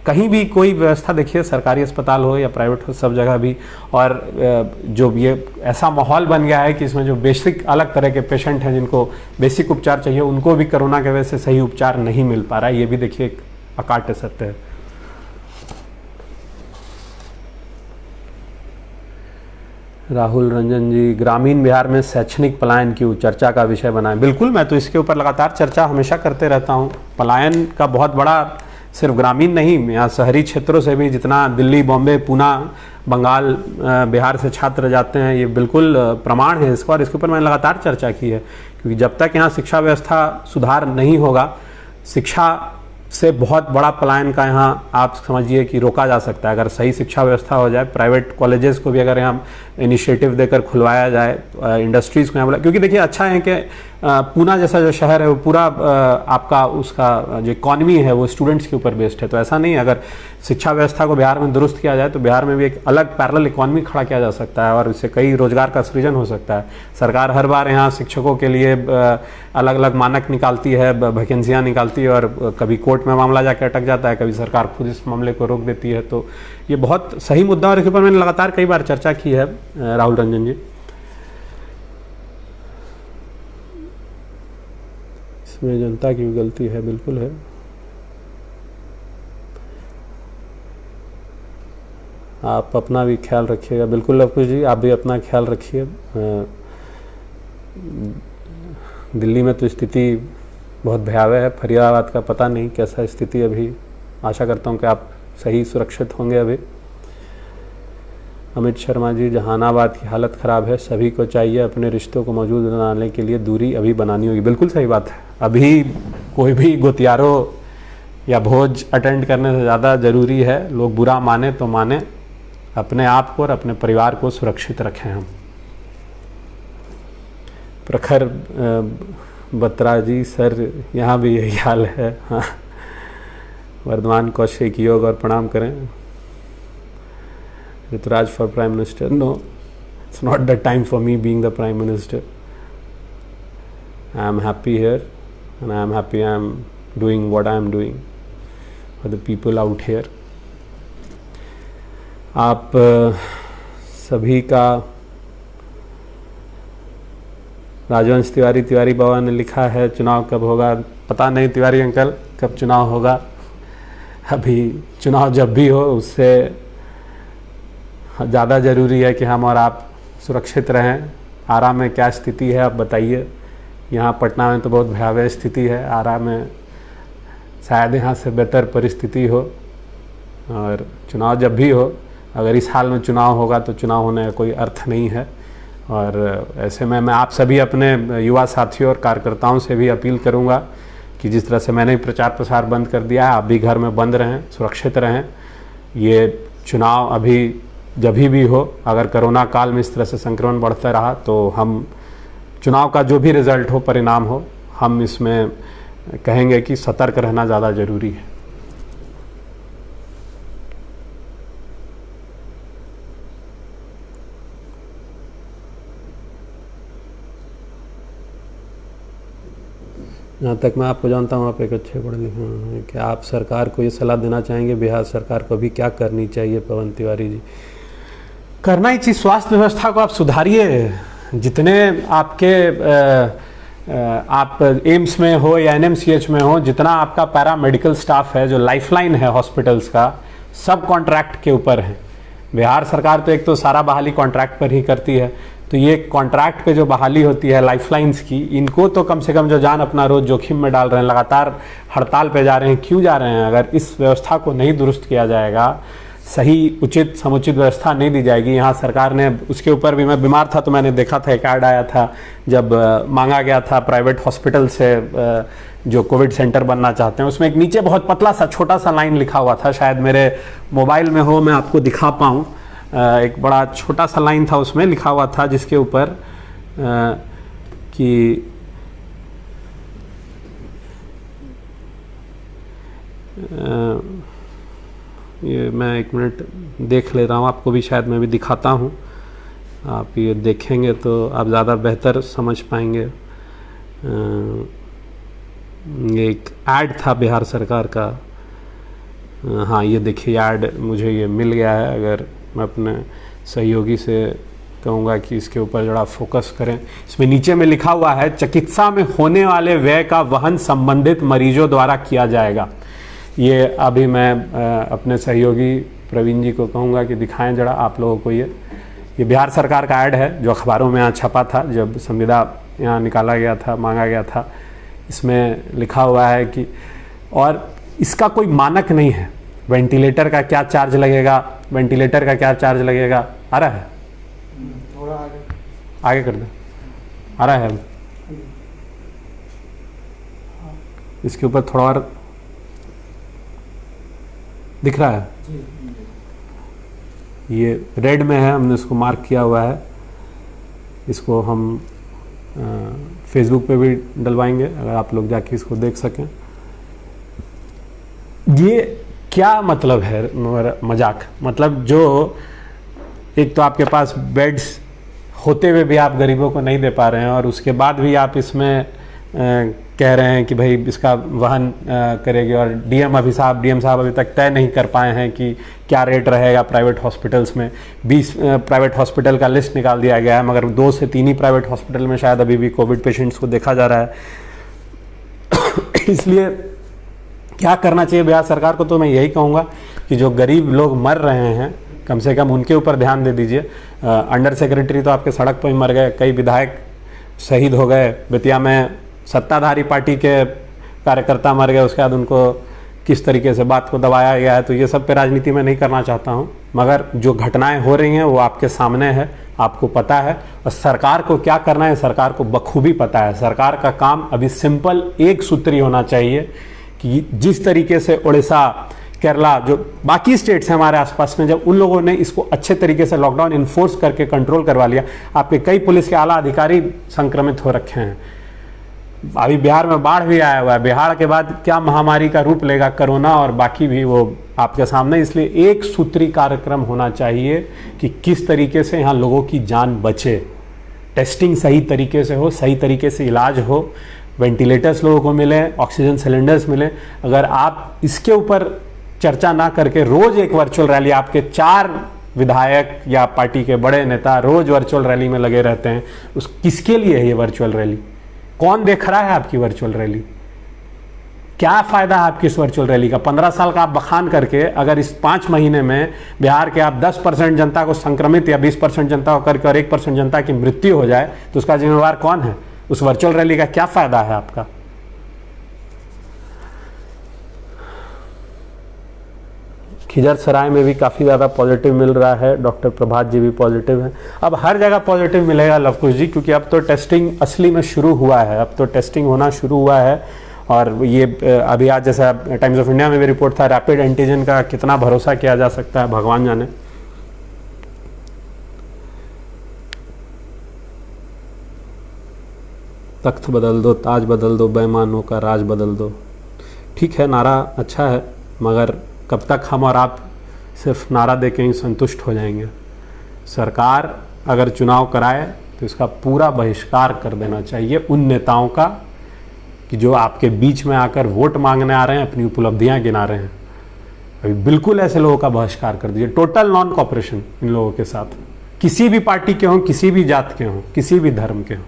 कहीं भी कोई व्यवस्था देखिए, सरकारी अस्पताल हो या प्राइवेट हो, सब जगह भी। और जो ये ऐसा माहौल बन गया है कि इसमें जो बेसिक अलग तरह के पेशेंट हैं जिनको बेसिक उपचार चाहिए, उनको भी कोरोना की वजह से सही उपचार नहीं मिल पा रहा है। ये भी देखिए एक अकाट्य सत्य है। राहुल रंजन जी, ग्रामीण बिहार में शैक्षणिक पलायन क्यों चर्चा का विषय बना है। बिल्कुल, मैं तो इसके ऊपर लगातार चर्चा हमेशा करते रहता हूँ। पलायन का बहुत बड़ा सिर्फ ग्रामीण नहीं, यहाँ शहरी क्षेत्रों से भी जितना दिल्ली, बॉम्बे, पूना, बंगाल, बिहार से छात्र जाते हैं, ये बिल्कुल प्रमाण है इसका। और इसके ऊपर मैंने लगातार चर्चा की है, क्योंकि जब तक यहाँ शिक्षा व्यवस्था सुधार नहीं होगा, शिक्षा से बहुत बड़ा पलायन का यहाँ आप समझिए कि रोका जा सकता है। अगर सही शिक्षा व्यवस्था हो जाए, प्राइवेट कॉलेजेस को भी अगर यहाँ इनिशिएटिव देकर खुलवाया जाए, इंडस्ट्रीज़ को यहाँ बुला, क्योंकि देखिए अच्छा है कि पूना जैसा जो शहर है वो पूरा आपका उसका जो इकॉनमी है वो स्टूडेंट्स के ऊपर बेस्ड है। तो ऐसा नहीं, अगर शिक्षा व्यवस्था को बिहार में दुरुस्त किया जाए तो बिहार में भी एक अलग पैरेलल इकॉनमी खड़ा किया जा सकता है और इससे कई रोजगार का सृजन हो सकता है। सरकार हर बार यहाँ शिक्षकों के लिए अलग अलग मानक निकालती है, वैकेंसियाँ निकालती है, और कभी कोर्ट में मामला जाकर अटक जाता है, कभी सरकार खुद इस मामले को रोक देती है। तो ये बहुत सही मुद्दा और इसके ऊपर मैंने लगातार कई बार चर्चा की है। राहुल रंजन जी, इसमें जनता की गलती है, बिल्कुल है। आप अपना भी ख्याल रखिएगा। बिल्कुल लवकुश जी, आप भी अपना ख्याल रखिए। दिल्ली में तो स्थिति बहुत भयावह है, फरीदाबाद का पता नहीं कैसा स्थिति अभी। आशा करता हूँ कि आप सही सुरक्षित होंगे अभी। अमित शर्मा जी, जहानाबाद की हालत ख़राब है, सभी को चाहिए अपने रिश्तों को मौजूद बनाने के लिए दूरी अभी बनानी होगी। बिल्कुल सही बात है। अभी कोई भी गोतियारों या भोज अटेंड करने से ज़्यादा ज़रूरी है, लोग बुरा माने तो माने, अपने आप को और अपने परिवार को सुरक्षित रखें हम। प्रखर बत्रा जी, सर यहाँ भी यही हाल है। हाँ, वर्धमान कौशिक, योग और प्रणाम करें। Rituraj for prime minister, no, it's not the time for me being the prime minister. I am happy here and I am happy I am doing what I am doing for the people out here. आप सभी का, राजवंश तिवारी बाबा ने लिखा है, चुनाव कब होगा पता नहीं तिवारी अंकल, कब चुनाव होगा। अभी चुनाव जब भी हो उससे ज़्यादा ज़रूरी है कि हम और आप सुरक्षित रहें। आरा में क्या स्थिति है आप बताइए। यहाँ पटना में तो बहुत भयावह स्थिति है, आरा में शायद यहाँ से बेहतर परिस्थिति हो। और चुनाव जब भी हो, अगर इस हाल में चुनाव होगा तो चुनाव होने का कोई अर्थ नहीं है। और ऐसे में मैं आप सभी अपने युवा साथियों और कार्यकर्ताओं से भी अपील करूँगा कि जिस तरह से मैंने प्रचार प्रसार बंद कर दिया है, आप भी घर में बंद रहें, सुरक्षित रहें। ये चुनाव अभी जब भी हो, अगर कोरोना काल में इस तरह से संक्रमण बढ़ता रहा तो हम चुनाव का जो भी रिजल्ट हो, परिणाम हो, हम इसमें कहेंगे कि सतर्क रहना ज़्यादा ज़रूरी है। जहाँ तक मैं आपको जानता हूँ, आप एक अच्छे पढ़े लिखे हैं। क्या आप सरकार को ये सलाह देना चाहेंगे बिहार सरकार को अभी क्या करनी चाहिए? पवन तिवारी जी, करना ही चाहिए। स्वास्थ्य व्यवस्था को आप सुधारिए। जितने आपके आप एम्स में हो या एनएमसीएच में हो, जितना आपका पैरा मेडिकल स्टाफ है, जो लाइफलाइन है हॉस्पिटल्स का, सब कॉन्ट्रैक्ट के ऊपर है। बिहार सरकार तो एक तो सारा बहाली कॉन्ट्रैक्ट पर ही करती है, तो ये कॉन्ट्रैक्ट पे जो बहाली होती है लाइफलाइंस की, इनको तो कम से कम जो जान अपना रोज जोखिम में डाल रहे हैं, लगातार हड़ताल पे जा रहे हैं, क्यों जा रहे हैं? अगर इस व्यवस्था को नहीं दुरुस्त किया जाएगा सही उचित समुचित व्यवस्था नहीं दी जाएगी। यहाँ सरकार ने उसके ऊपर भी, मैं बीमार था तो मैंने देखा था, एक ऐड आया था जब मांगा गया था प्राइवेट हॉस्पिटल से जो कोविड सेंटर बनना चाहते हैं, उसमें एक नीचे बहुत पतला सा छोटा सा लाइन लिखा हुआ था, शायद मेरे मोबाइल में हो, मैं आपको दिखा पाऊँ। एक बड़ा छोटा सा लाइन था, उसमें लिखा हुआ था जिसके ऊपर कि ये मैं एक मिनट देख ले रहा हूँ, आपको भी शायद मैं भी दिखाता हूँ, आप ये देखेंगे तो आप ज़्यादा बेहतर समझ पाएंगे। ये एक ऐड था बिहार सरकार का। हाँ, ये देखिए ऐड मुझे ये मिल गया है। अगर मैं अपने सहयोगी से कहूँगा कि इसके ऊपर ज़रा फोकस करें। इसमें नीचे में लिखा हुआ है, चिकित्सा में होने वाले व्यय का वहन संबंधित मरीजों द्वारा किया जाएगा। ये अभी मैं अपने सहयोगी प्रवीण जी को कहूँगा कि दिखाएं जरा आप लोगों को। ये बिहार सरकार का ऐड है जो अखबारों में यहाँ छपा था जब संविदा यहाँ निकाला गया था, मांगा गया था। इसमें लिखा हुआ है कि, और इसका कोई मानक नहीं है, वेंटिलेटर का क्या चार्ज लगेगा, वेंटिलेटर का क्या चार्ज लगेगा, आ रहा है, थोड़ा आगे कर दो, आ रहा है। इसके ऊपर थोड़ा और दिख रहा है, ये रेड में है, हमने इसको मार्क किया हुआ है। इसको हम फेसबुक पे भी डलवाएंगे अगर आप लोग जाके इसको देख सकें। ये क्या मतलब है, मजाक, मतलब जो एक तो आपके पास बेड्स होते हुए भी आप गरीबों को नहीं दे पा रहे हैं, और उसके बाद भी आप इसमें कह रहे हैं कि भाई इसका वहन करेगी। और डीएम साहब अभी तक तय नहीं कर पाए हैं कि क्या रेट रहेगा प्राइवेट हॉस्पिटल्स में। 20 प्राइवेट हॉस्पिटल का लिस्ट निकाल दिया गया है, मगर 2 से 3 ही प्राइवेट हॉस्पिटल में शायद अभी भी कोविड पेशेंट्स को देखा जा रहा है। इसलिए क्या करना चाहिए बिहार सरकार को, तो मैं यही कहूँगा कि जो गरीब लोग मर रहे हैं कम से कम उनके ऊपर ध्यान दे दीजिए। अंडर सेक्रेटरी तो आपके सड़क पर ही मर गए, कई विधायक शहीद हो गए, बेतिया में सत्ताधारी पार्टी के कार्यकर्ता मर गए, उसके बाद उनको किस तरीके से बात को दबाया गया है। तो ये सब पे राजनीति में नहीं करना चाहता हूँ, मगर जो घटनाएं हो रही हैं वो आपके सामने है, आपको पता है। और सरकार को क्या करना है, सरकार को बखूबी पता है। सरकार का काम अभी सिंपल एक सूत्री होना चाहिए कि जिस तरीके से उड़ीसा, केरला, जो बाकी स्टेट्स हैं हमारे आसपास में, जब उन लोगों ने इसको अच्छे तरीके से लॉकडाउन इन्फोर्स करके कंट्रोल करवा लिया, आपके कई पुलिस के आला अधिकारी संक्रमित हो रखे हैं। अभी बिहार में बाढ़ भी आया हुआ है, बिहार के बाद क्या महामारी का रूप लेगा कोरोना, और बाकी भी वो आपके सामने। इसलिए एक सूत्री कार्यक्रम होना चाहिए कि किस तरीके से यहाँ लोगों की जान बचे, टेस्टिंग सही तरीके से हो, सही तरीके से इलाज हो, वेंटिलेटर्स लोगों को मिले, ऑक्सीजन सिलेंडर्स मिले। अगर आप इसके ऊपर चर्चा ना करके रोज एक वर्चुअल रैली, आपके 4 विधायक या पार्टी के बड़े नेता रोज वर्चुअल रैली में लगे रहते हैं, उस किसके लिए है ये वर्चुअल रैली? कौन देख रहा है आपकी वर्चुअल रैली? क्या फायदा है आपकी इस वर्चुअल रैली का? 15 साल का आप बखान करके अगर इस 5 महीने में बिहार के आप 10% जनता को संक्रमित या 20% जनता को करके और 1% जनता की मृत्यु हो जाए तो उसका जिम्मेवार कौन है? उस वर्चुअल रैली का क्या फायदा है आपका? खिजरसराय में भी काफ़ी ज़्यादा पॉजिटिव मिल रहा है, डॉक्टर प्रभात जी भी पॉजिटिव हैं। अब हर जगह पॉजिटिव मिलेगा लवकुश जी, क्योंकि अब तो टेस्टिंग असली में शुरू हुआ है, अब तो टेस्टिंग होना शुरू हुआ है। और ये अभी आज जैसा टाइम्स ऑफ इंडिया में भी रिपोर्ट था, रैपिड एंटीजन का कितना भरोसा किया जा सकता है भगवान जाने। तख्त बदल दो, ताज बदल दो, बेईमानों का राज बदल दो। ठीक है, नारा अच्छा है, मगर कब तक हम और आप सिर्फ नारा दे के ही संतुष्ट हो जाएंगे? सरकार अगर चुनाव कराए तो इसका पूरा बहिष्कार कर देना चाहिए उन नेताओं का कि जो आपके बीच में आकर वोट मांगने आ रहे हैं, अपनी उपलब्धियां गिना रहे हैं। अभी बिल्कुल ऐसे लोगों का बहिष्कार कर दीजिए, टोटल नॉन कॉपरेशन इन लोगों के साथ, किसी भी पार्टी के हों, किसी भी जात के हों, किसी भी धर्म के हों।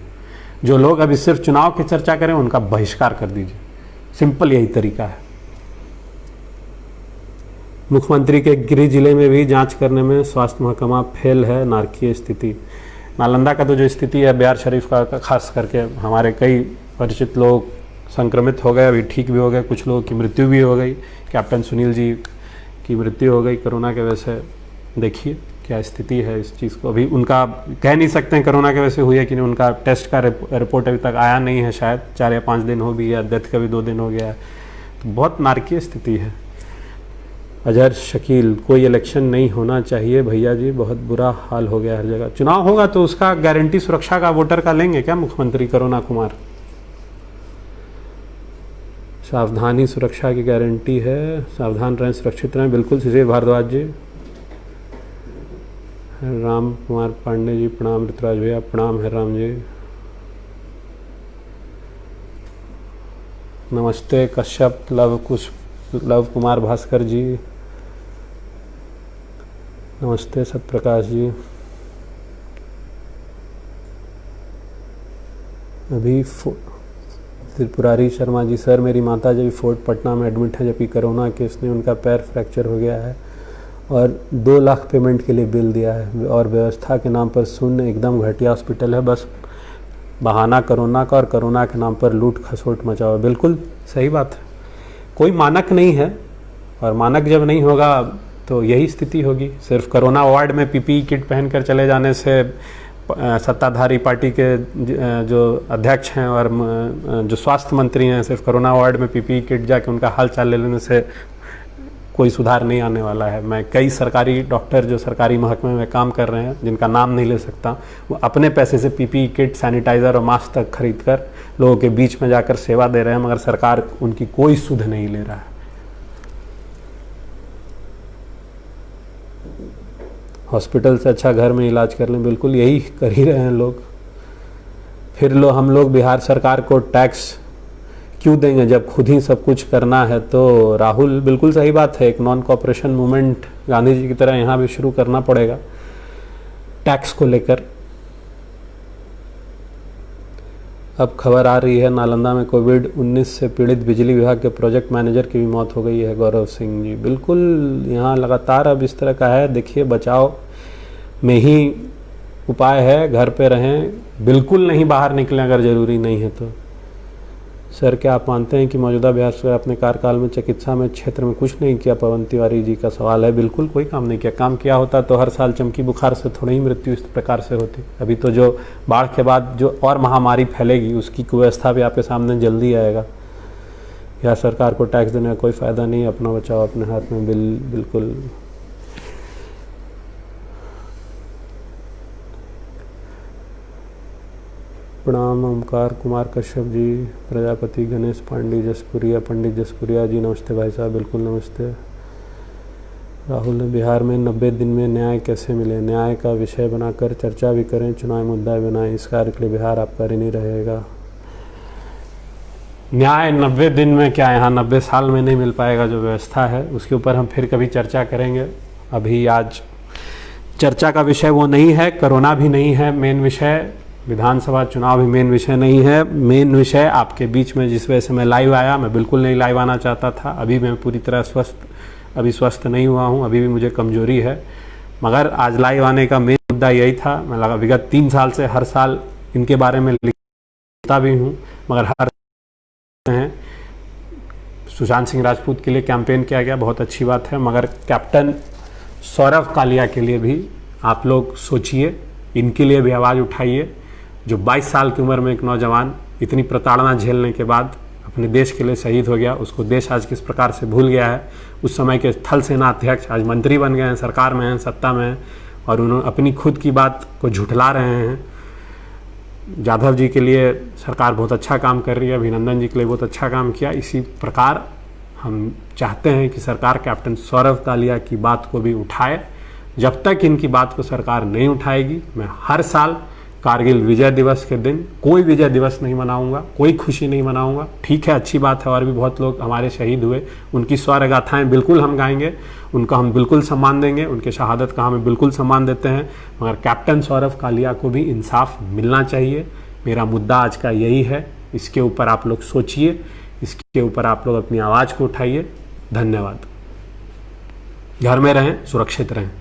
जो लोग अभी सिर्फ चुनाव की चर्चा करें उनका बहिष्कार कर दीजिए, सिंपल यही तरीका है। मुख्यमंत्री के गृह जिले में भी जांच करने में स्वास्थ्य महकमा फेल है, नारकीय स्थिति। नालंदा का तो जो स्थिति है बिहार शरीफ का, खास करके हमारे कई परिचित लोग संक्रमित हो गए, अभी ठीक भी हो गए, कुछ लोगों की मृत्यु भी हो गई। कैप्टन सुनील जी की मृत्यु हो गई कोरोना के वजह से। देखिए क्या स्थिति है इस चीज़ को। अभी उनका कह नहीं सकते हैं कोरोना की वजह से हुई है कि नहीं, उनका टेस्ट का रिपोर्ट अभी तक आया नहीं है, शायद 4 या 5 दिन हो भी गया, डेथ का भी 2 दिन हो गया है। तो बहुत नारकीय स्थिति है। अजहर शकील, कोई इलेक्शन नहीं होना चाहिए भैया जी, बहुत बुरा हाल हो गया हर जगह। चुनाव होगा तो उसका गारंटी सुरक्षा का वोटर का लेंगे क्या मुख्यमंत्री करुणा कुमार? सावधानी सुरक्षा की गारंटी है, सावधान रहें, सुरक्षित रहें। बिल्कुल शिशिर भारद्वाज जी। राम कुमार पांडे जी प्रणाम। ऋतुराज भैया प्रणाम। है राम जी नमस्ते। कश्यप लव कुमार भास्कर जी नमस्ते। सत्यप्रकाश जी अभी त्रिपुरारी शर्मा जी, सर मेरी माता जी फोर्ट पटना में एडमिट है, जबकि कोरोना केस ने उनका पैर फ्रैक्चर हो गया है और 2 लाख पेमेंट के लिए बिल दिया है और व्यवस्था के नाम पर शून्य, एकदम घटिया हॉस्पिटल है, बस बहाना कोरोना का और कोरोना के नाम पर लूट खसोट मचाओ। बिल्कुल सही बात है, कोई मानक नहीं है और मानक जब नहीं होगा तो यही स्थिति होगी। सिर्फ कोरोना वार्ड में पीपीई किट पहनकर चले जाने से सत्ताधारी पार्टी के जो अध्यक्ष हैं और जो स्वास्थ्य मंत्री हैं, सिर्फ कोरोना वार्ड में पीपीई किट जाके उनका हाल चाल ले लेने से कोई सुधार नहीं आने वाला है। मैं कई सरकारी डॉक्टर जो सरकारी महकमे में काम कर रहे हैं, जिनका नाम नहीं ले सकता, वो अपने पैसे से पीपीई किट, सैनिटाइज़र और मास्क तक खरीद कर लोगों के बीच में जाकर सेवा दे रहे हैं, मगर सरकार उनकी कोई सुध नहीं ले रहा है। हॉस्पिटल से अच्छा घर में इलाज कर लें, बिल्कुल यही कर ही रहे हैं लोग। फिर हम लोग बिहार सरकार को टैक्स क्यों देंगे जब खुद ही सब कुछ करना है? तो राहुल बिल्कुल सही बात है, एक non cooperation movement Gandhi ji की तरह यहाँ भी शुरू करना पड़ेगा टैक्स को लेकर। अब खबर आ रही है नालंदा में कोविड-19 से पीड़ित बिजली विभाग के प्रोजेक्ट मैनेजर की भी मौत हो गई है। गौरव सिंह जी, बिल्कुल यहाँ लगातार अब इस तरह का है। देखिए बचाव में ही उपाय है, घर पे रहें, बिल्कुल नहीं बाहर निकलें अगर ज़रूरी नहीं है तो। सर क्या आप मानते हैं कि मौजूदा बिहार सरकार अपने कार्यकाल में चिकित्सा में क्षेत्र में कुछ नहीं किया? पवन तिवारी जी का सवाल है। बिल्कुल कोई काम नहीं किया। काम किया होता तो हर साल चमकी बुखार से थोड़ी ही मृत्यु इस प्रकार से होती। अभी तो जो बाढ़ के बाद जो और महामारी फैलेगी उसकी कुव्यवस्था भी आपके सामने जल्दी आएगा। बिहार सरकार को टैक्स देने का कोई फ़ायदा नहीं, अपना बचाओ अपने हाथ में। बिल्कुल प्रणाम। ओमकार कुमार कश्यप जी, प्रजापति, गणेश पांडे जसपुरिया, पंडित जसपुरिया जी नमस्ते भाई साहब। बिल्कुल नमस्ते। राहुल ने बिहार में 90 दिन में न्याय कैसे मिले, न्याय का विषय बनाकर चर्चा भी करें, चुनावी मुद्दा बनाएं, इस कार्य के लिए बिहार आपका ऋणी रहेगा। न्याय 90 दिन में क्या, यहाँ 90 साल में नहीं मिल पाएगा। जो व्यवस्था है उसके ऊपर हम फिर कभी चर्चा करेंगे। अभी आज चर्चा का विषय वो नहीं है, कोरोना भी नहीं है मेन विषय, विधानसभा चुनाव भी मेन विषय नहीं है। मेन विषय आपके बीच में जिस वजह से मैं लाइव आया, मैं बिल्कुल नहीं लाइव आना चाहता था। अभी मैं पूरी तरह स्वस्थ नहीं हुआ हूँ, अभी भी मुझे कमजोरी है, मगर आज लाइव आने का मेन मुद्दा यही था। मैं लगा विगत 3 साल से हर साल इनके बारे में लिखता भी हूँ, मगर हर हैं सुशांत सिंह राजपूत के लिए कैंपेन किया गया, बहुत अच्छी बात है, मगर कैप्टन सौरव कालिया के लिए भी आप लोग सोचिए, इनके लिए भी आवाज़ उठाइए। जो 22 साल की उम्र में एक नौजवान इतनी प्रताड़ना झेलने के बाद अपने देश के लिए शहीद हो गया, उसको देश आज किस प्रकार से भूल गया है। उस समय के थल सेना अध्यक्ष आज मंत्री बन गए हैं, सरकार में हैं, सत्ता में हैं, और उन्होंने अपनी खुद की बात को झुठला रहे हैं। जाधव जी के लिए सरकार बहुत अच्छा काम कर रही है, अभिनंदन जी के लिए बहुत अच्छा काम किया। इसी प्रकार हम चाहते हैं कि सरकार कैप्टन सौरव कालिया की बात को भी उठाए। जब तक इनकी बात को सरकार नहीं उठाएगी, मैं हर साल कारगिल विजय दिवस के दिन कोई विजय दिवस नहीं मनाऊंगा, कोई खुशी नहीं मनाऊंगा। ठीक है, अच्छी बात है, और भी बहुत लोग हमारे शहीद हुए, उनकी शौर्य गाथाएं बिल्कुल हम गाएंगे, उनका हम बिल्कुल सम्मान देंगे, उनके शहादत का हमें बिल्कुल सम्मान देते हैं, मगर कैप्टन सौरव कालिया को भी इंसाफ मिलना चाहिए। मेरा मुद्दा आज का यही है, इसके ऊपर आप लोग सोचिए, इसके ऊपर आप लोग अपनी आवाज़ को उठाइए। धन्यवाद। घर में रहें, सुरक्षित रहें।